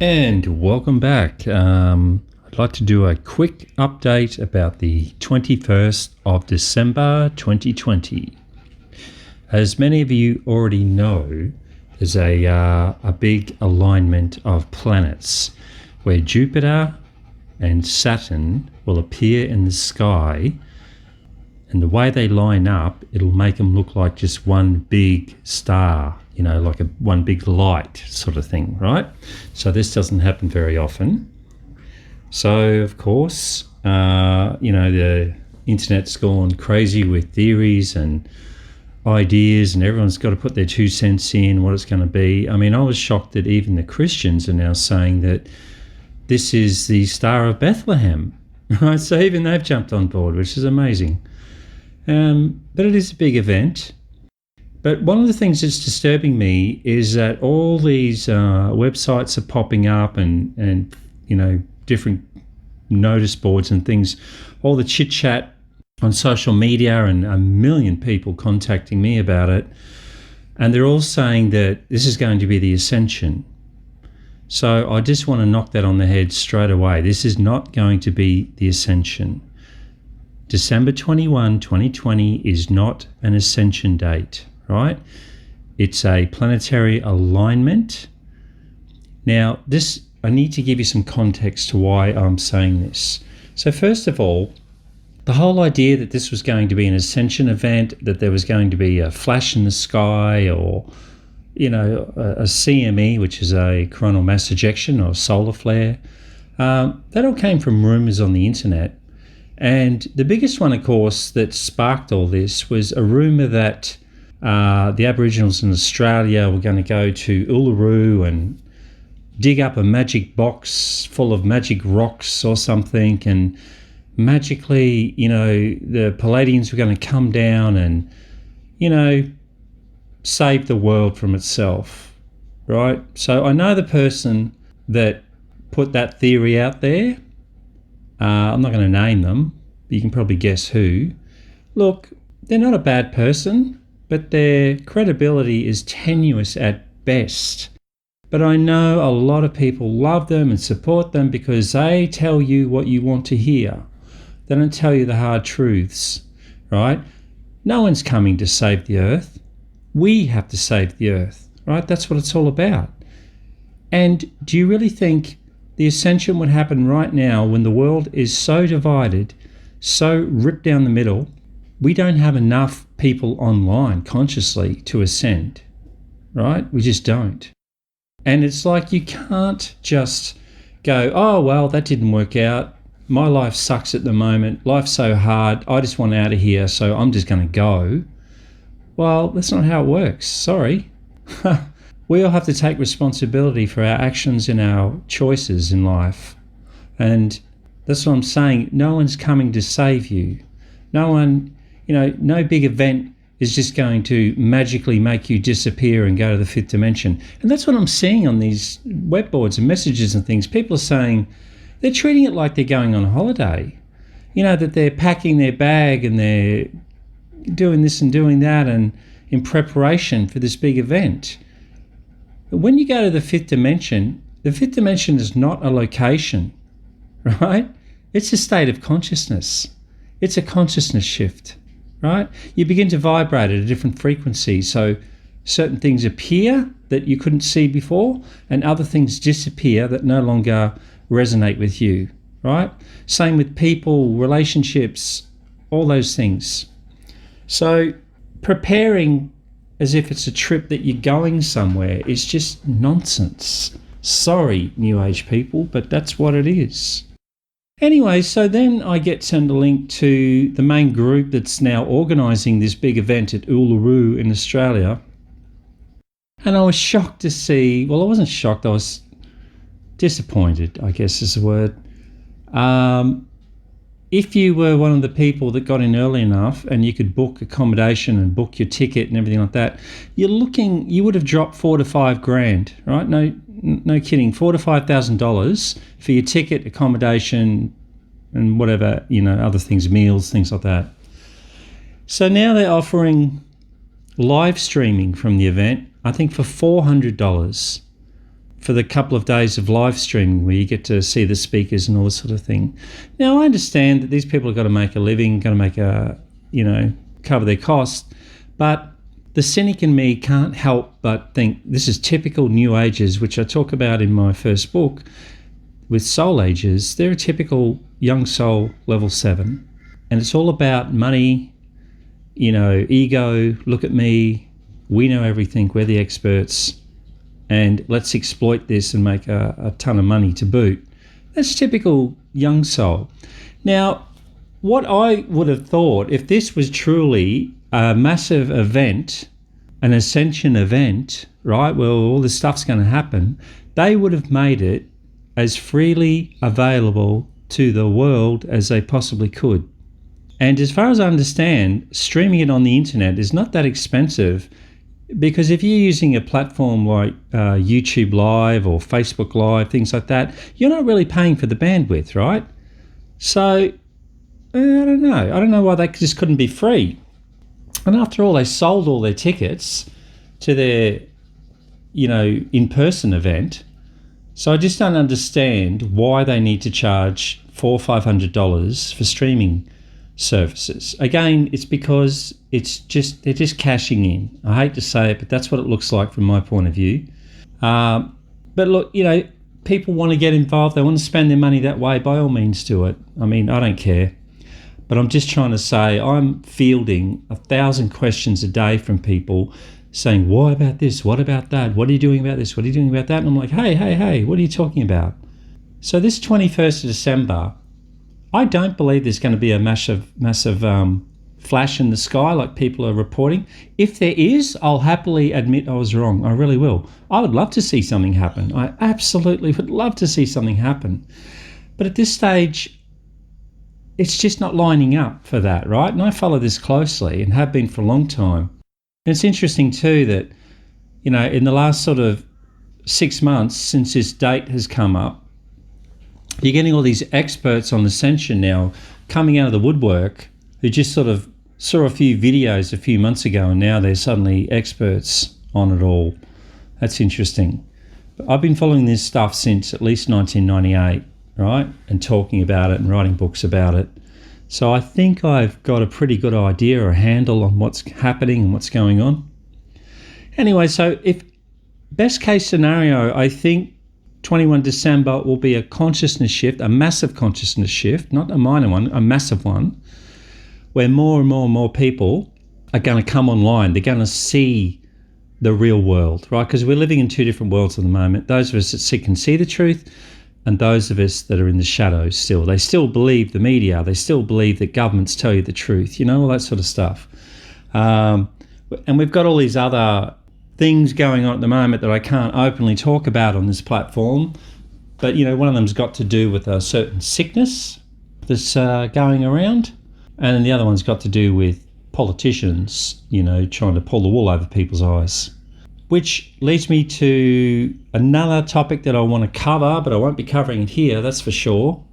And welcome back. I'd like to do a quick update about the 21st of December 2020. As many of you already know, there's a big alignment of planets where Jupiter and Saturn will appear in the sky, and the way they line up, it'll make them look like just one big star, like one big light sort of thing, right? So this doesn't happen very often. So, of course, the internet's gone crazy with theories and ideas, and everyone's got to put their 2 cents in what it's going to be. I mean, I was shocked that even the Christians are now saying that this is the Star of Bethlehem, right? So even they've jumped on board, which is amazing. But it is a big event. But one of the things that's disturbing me is that all these websites are popping up and different notice boards and things, all the chit-chat on social media, and a million people contacting me about it. And they're all saying that this is going to be the Ascension. So I just want to knock that on the head straight away. This is not going to be the Ascension. December 21, 2020 is not an Ascension date, right? It's a planetary alignment. Now, I need to give you some context to why I'm saying this. So first of all, the whole idea that this was going to be an Ascension event, that there was going to be a flash in the sky or, a CME, which is a coronal mass ejection or a solar flare, that all came from rumours on the internet. And the biggest one, of course, that sparked all this was a rumour that the Aboriginals in Australia were going to go to Uluru and dig up a magic box full of magic rocks or something, and magically, the Palladians were going to come down and, save the world from itself, right? So I know the person that put that theory out there. I'm not going to name them, but you can probably guess who. Look, they're not a bad person, but their credibility is tenuous at best. But I know a lot of people love them and support them because they tell you what you want to hear. They don't tell you the hard truths, right? No one's coming to save the earth. We have to save the earth, right? That's what it's all about. And do you really think the Ascension would happen right now when the world is so divided, so ripped down the middle? We don't have enough people online consciously to ascend, right? We just don't. And it's like you can't just go, oh, well, that didn't work out. My life sucks at the moment. Life's so hard. I just want out of here, so I'm just going to go. Well, that's not how it works. Sorry. We all have to take responsibility for our actions and our choices in life. And that's what I'm saying. No one's coming to save you. No one, no big event is just going to magically make you disappear and go to the fifth dimension. And that's what I'm seeing on these web boards and messages and things. People are saying they're treating it like they're going on holiday. That they're packing their bag and they're doing this and doing that and in preparation for this big event. But when you go to the fifth dimension is not a location, right? It's a state of consciousness. It's a consciousness shift, right? You begin to vibrate at a different frequency. So certain things appear that you couldn't see before, and other things disappear that no longer resonate with you, right? Same with people, relationships, all those things. So preparing as if it's a trip that you're going somewhere is just nonsense. Sorry, New Age people, but that's what it is. Anyway, so then I get sent a link to the main group that's now organising this big event at Uluru in Australia. And I was shocked to see, well, I wasn't shocked, I was disappointed, I guess is the word. If you were one of the people that got in early enough and you could book accommodation and book your ticket and everything like that, you would have dropped $4,000 to $5,000, right? No kidding, $4,000 to $5,000 for your ticket, accommodation, and whatever, other things, meals, things like that. So now they're offering live streaming from the event, I think for $400. for the couple of days of live streaming where you get to see the speakers and all this sort of thing. Now, I understand that these people have got to make a living, got to make cover their costs, but the cynic in me can't help but think this is typical New Agers, which I talk about in my first book with Soul Agers. They're a typical young soul level 7, and it's all about money, ego, look at me, we know everything, we're the experts, and let's exploit this and make a ton of money to boot. That's typical young soul. Now, what I would have thought, if this was truly a massive event, an ascension event, right, where all this stuff's going to happen, they would have made it as freely available to the world as they possibly could. And as far as I understand, streaming it on the internet is not that expensive, because if you're using a platform like YouTube Live or Facebook Live, things like that, you're not really paying for the bandwidth, right? So, I don't know. I don't know why they just couldn't be free. And after all, they sold all their tickets to their, in-person event. So I just don't understand why they need to charge $400 or $500 for streaming services. Again, it's because they're just cashing in. I hate to say it, but that's what it looks like from my point of view. But look, people want to get involved. They want to spend their money that way. By all means, do it. I mean, I don't care. But I'm just trying to say I'm fielding 1,000 questions a day from people saying, what about this? What about that? What are you doing about this? What are you doing about that? And I'm like, hey, what are you talking about? So this 21st of December, I don't believe there's going to be a massive flash in the sky like people are reporting. If there is, I'll happily admit I was wrong. I really will. I would love to see something happen. I absolutely would love to see something happen. But at this stage, it's just not lining up for that, right? And I follow this closely and have been for a long time. And it's interesting too that, in the last sort of 6 months since this date has come up, you're getting all these experts on Ascension now coming out of the woodwork who just sort of saw a few videos a few months ago and now they're suddenly experts on it all. That's interesting. But I've been following this stuff since at least 1998, right? And talking about it and writing books about it. So I think I've got a pretty good idea or a handle on what's happening and what's going on. Anyway, so if best case scenario, I think 21 December will be a consciousness shift, a massive consciousness shift, not a minor one, a massive one, where more and more and more people are going to come online. They're going to see the real world, right? Because we're living in two different worlds at the moment. Those of us that can see the truth and those of us that are in the shadows still. They still believe the media. They still believe that governments tell you the truth, all that sort of stuff. And we've got all these other things going on at the moment that I can't openly talk about on this platform. But, one of them's got to do with a certain sickness that's going around. And then the other one's got to do with politicians, trying to pull the wool over people's eyes. Which leads me to another topic that I want to cover, but I won't be covering it here, that's for sure,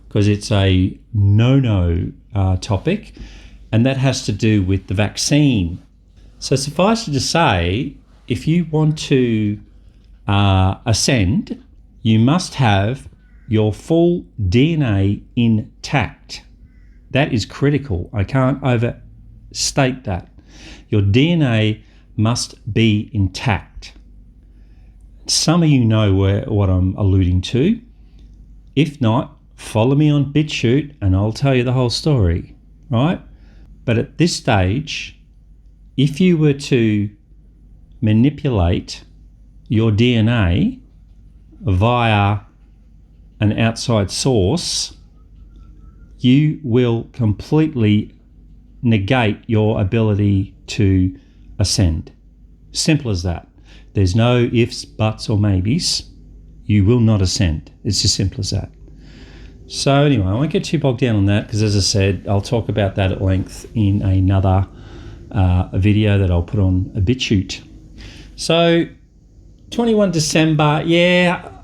because it's a no-no topic, and that has to do with the vaccine. So suffice it to say, if you want to ascend, you must have your full DNA intact. That is critical. I can't overstate that. Your DNA must be intact. Some of you know what I'm alluding to. If not, follow me on BitChute and I'll tell you the whole story, right? But at this stage, if you were to manipulate your DNA via an outside source, you will completely negate your ability to ascend. Simple as that. There's no ifs, buts, or maybes. You will not ascend. It's as simple as that. So anyway, I won't get too bogged down on that because, as I said, I'll talk about that at length in another video that I'll put on a BitChute. So 21 December,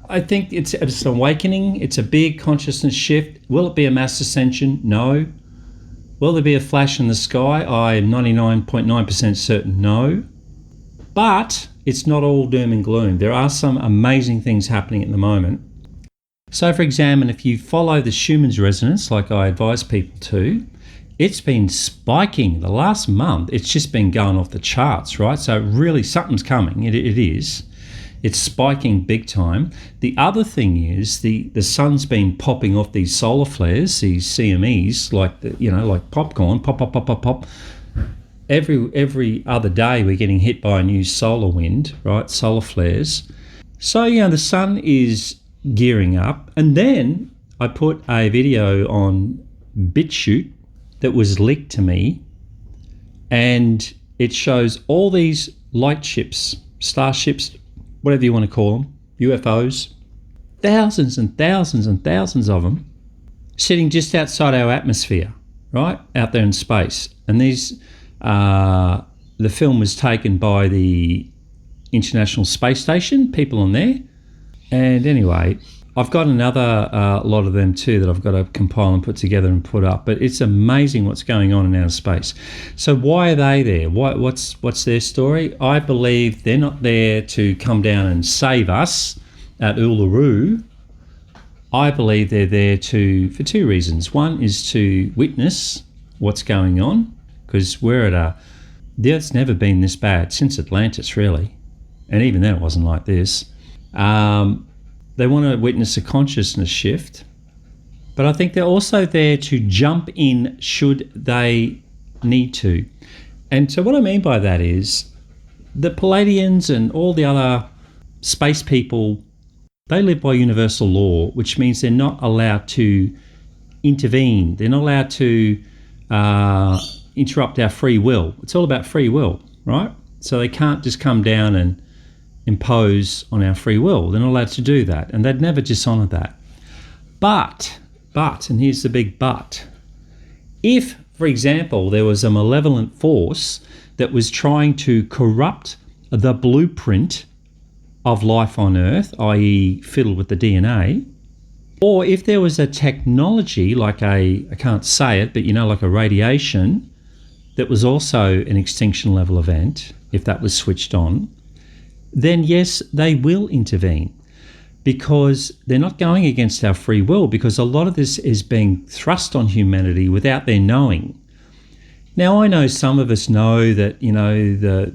I think it's an awakening. It's a big consciousness shift. Will it be a mass ascension? No. Will there be a flash in the sky? I'm 99.9% certain no. But it's not all doom and gloom. There are some amazing things happening at the moment. So, for example, if you follow the Schumann's resonance, like I advise people to, it's been spiking the last month. It's just been going off the charts, right? So really something's coming. It is. It's spiking big time. The other thing is the sun's been popping off these solar flares, these CMEs, like popcorn, pop, pop, pop, pop, pop. Every other day we're getting hit by a new solar wind, right? Solar flares. So, the sun is gearing up. And then I put a video on BitChute that was leaked to me, and it shows all these light ships, starships, whatever you want to call them, UFOs, thousands and thousands and thousands of them, sitting just outside our atmosphere, right, out there in space. And these, the film was taken by the International Space Station, people on there. And anyway, I've got another lot of them too that I've got to compile and put together and put up. But it's amazing what's going on in outer space. So why are they there? What's their story? I believe they're not there to come down and save us at Uluru. I believe they're there for two reasons. One is to witness what's going on, because the Earth's never been this bad since Atlantis, really. And even then it wasn't like this. They want to witness a consciousness shift, but I think they're also there to jump in should they need to. And so what I mean by that is the Palladians and all the other space people, they live by universal law, which means they're not allowed to intervene. They're not allowed to interrupt our free will. It's all about free will, right? So they can't just come down and impose on our free will. They're not allowed to do that, and they'd never dishonour that. But, and here's the big but, if, for example, there was a malevolent force that was trying to corrupt the blueprint of life on Earth, i.e. fiddle with the DNA, or if there was a technology like I can't say it, but like a radiation that was also an extinction level event, if that was switched on, then yes, they will intervene, because they're not going against our free will, because a lot of this is being thrust on humanity without their knowing. Now, I know some of us know that,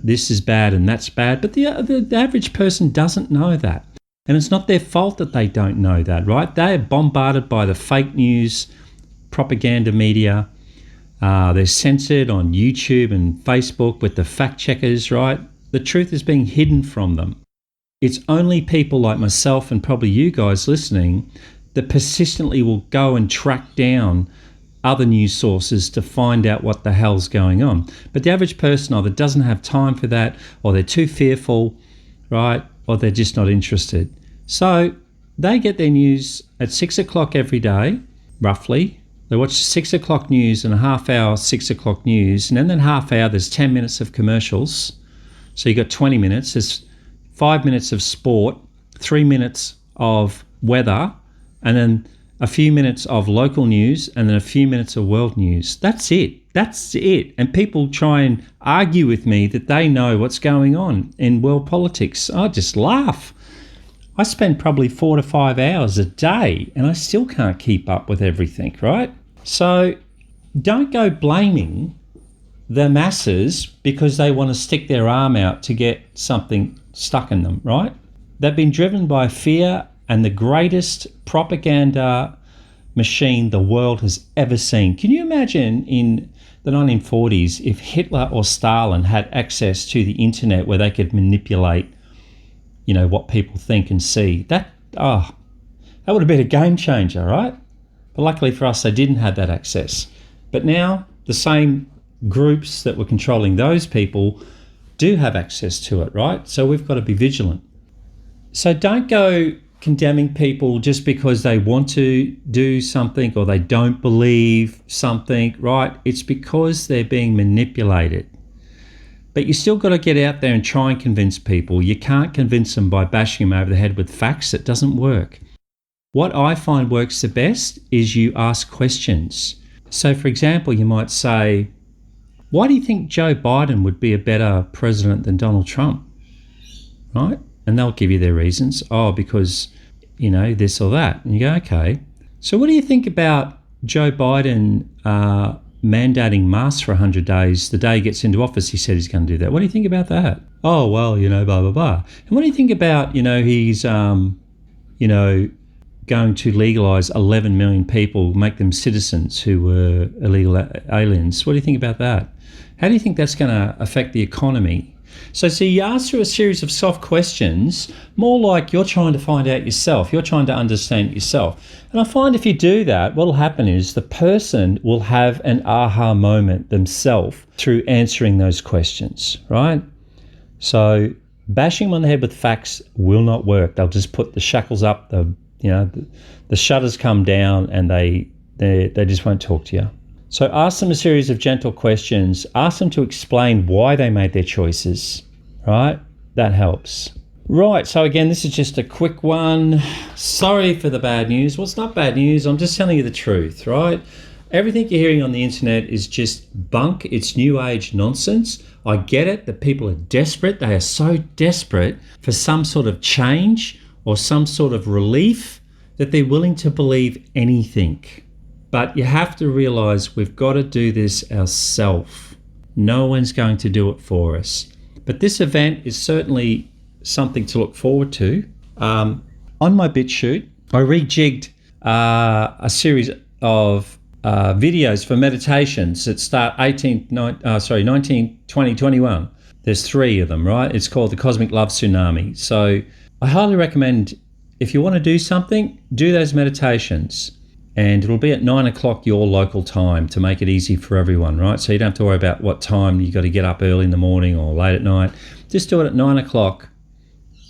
this is bad and that's bad, but the average person doesn't know that. And it's not their fault that they don't know that, right? They are bombarded by the fake news, propaganda media. They're censored on YouTube and Facebook with the fact checkers, right? The truth is being hidden from them. It's only people like myself and probably you guys listening that persistently will go and track down other news sources to find out what the hell's going on. But the average person either doesn't have time for that, or they're too fearful, right? Or they're just not interested. So they get their news at 6 o'clock every day, roughly. They watch 6 o'clock news and a half hour 6 o'clock news. And in that half hour, there's 10 minutes of commercials. So you got 20 minutes. There's 5 minutes of sport, 3 minutes of weather, and then a few minutes of local news, and then a few minutes of world news. That's it. And people try and argue with me that they know what's going on in world politics. I just laugh. I spend probably 4 to 5 hours a day, and I still can't keep up with everything, right? So don't go blaming the masses because they want to stick their arm out to get something stuck in them, right? They've been driven by fear and the greatest propaganda machine the world has ever seen. Can you imagine in the 1940s if Hitler or Stalin had access to the internet where they could manipulate, what people think and see? That would have been a game changer, right? But luckily for us, they didn't have that access. But now the same groups that were controlling those people do have access to it, right? So we've got to be vigilant. So don't go condemning people just because they want to do something or they don't believe something, right? It's because they're being manipulated. But you still got to get out there and try and convince people. You can't convince them by bashing them over the head with facts. It doesn't work. What I find works the best is you ask questions. So, for example, you might say, why do you think Joe Biden would be a better president than Donald Trump? right? And they'll give you their reasons. Oh, because, this or that. And you go, okay. So what do you think about Joe Biden mandating masks for 100 days? The day he gets into office, he said he's going to do that. What do you think about that? Oh, well, blah, blah, blah. And what do you think about, he's, going to legalise 11 million people, make them citizens who were illegal aliens? What do you think about that? How do you think that's going to affect the economy? So you answer a series of soft questions, more like you're trying to find out yourself. You're trying to understand yourself. And I find if you do that, what will happen is the person will have an aha moment themselves through answering those questions, right? So bashing them on the head with facts will not work. They'll just put the shackles up, the shutters come down, and they just won't talk to you. So ask them a series of gentle questions. Ask them to explain why they made their choices, right? That helps. Right, so again, this is just a quick one. Sorry for the bad news. Well, it's not bad news. I'm just telling you the truth, right? Everything you're hearing on the internet is just bunk. It's new age nonsense. I get it that people are desperate. They are so desperate for some sort of change or some sort of relief that they're willing to believe anything. But you have to realise we've got to do this ourselves. No one's going to do it for us. But this event is certainly something to look forward to. On my BitChute, I rejigged a series of videos for meditations that start 19, 20, 21. There's 3 of them, right? It's called the Cosmic Love Tsunami. So I highly recommend, if you want to do something, do those meditations. And it'll be at 9 o'clock your local time to make it easy for everyone, right? So you don't have to worry about what time you got to get up early in the morning or late at night. Just do it at 9 o'clock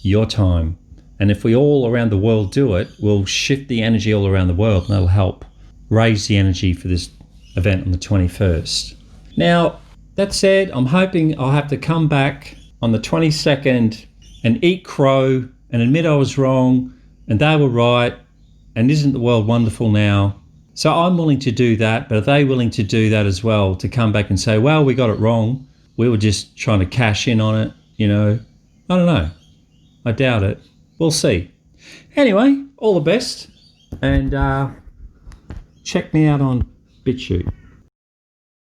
your time. And if we all around the world do it, we'll shift the energy all around the world, and that'll help raise the energy for this event on the 21st. Now, that said, I'm hoping I'll have to come back on the 22nd and eat crow and admit I was wrong and they were right. And isn't the world wonderful now? So I'm willing to do that, but are they willing to do that as well, to come back and say, well, we got it wrong. We were just trying to cash in on it, I don't know. I doubt it. We'll see. Anyway, all the best. And check me out on BitChute.